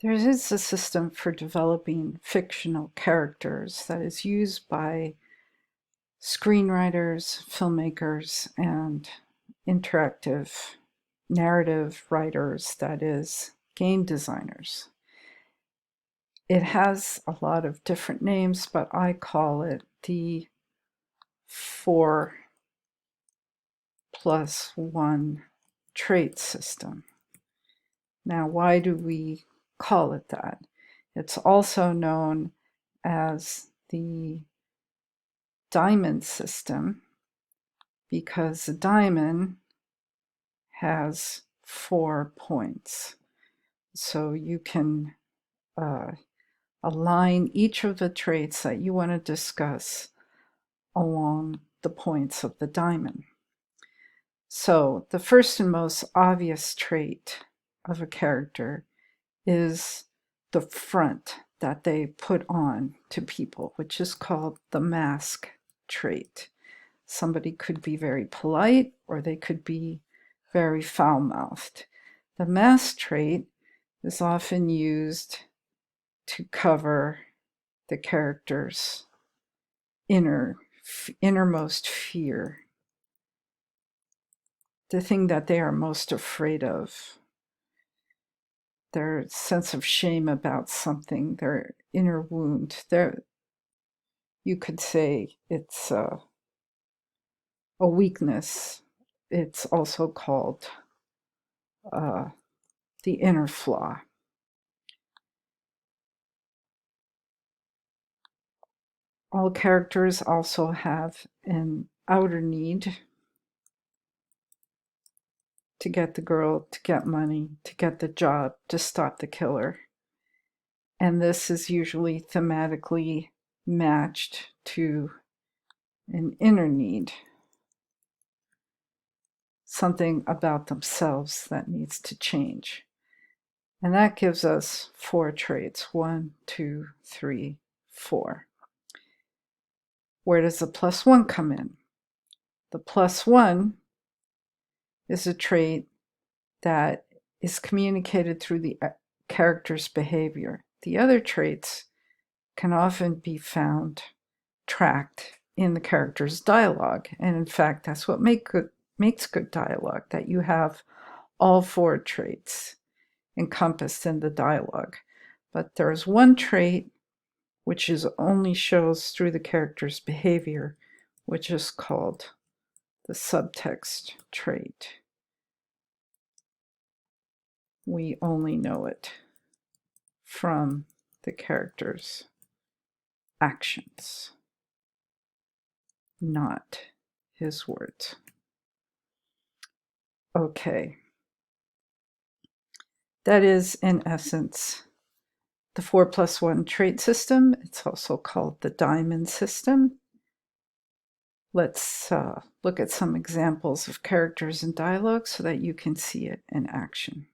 There is a system for developing fictional characters that is used by screenwriters, filmmakers, and interactive narrative writers, that is, game designers. It has a lot of different names, but I call it the 4+1 trait system. Now, why do we call it that? It's also known as the diamond system because a diamond has 4 points. So you can align each of the traits that you want to discuss along the points of the diamond. So the first and most obvious trait of a character is the front that they put on to people, which is called the mask trait. Somebody could be very polite or they could be very foul-mouthed. The mask trait is often used to cover the character's innermost fear, the thing that they are most afraid of, their sense of shame about something, their inner wound. You could say it's a weakness. It's also called the inner flaw. All characters also have an outer need to get the girl, to get money, to get the job, to stop the killer. And this is usually thematically matched to an inner need, something about themselves that needs to change. And that gives us 4 traits: 1, 2, 3, 4. Where does the +1 come in? The +1 is a trait that is communicated through the character's behavior. The other traits can often be found tracked in the character's dialogue. And in fact, that's what makes good dialogue, that you have all 4 traits encompassed in the dialogue. But there's one trait which only shows through the character's behavior, which is called the subtext trait. We only know it from the character's actions, not his words. Okay. That is, in essence, the 4+1 trait system. It's also called the diamond system. Let's look at some examples of characters and dialogue so that you can see it in action.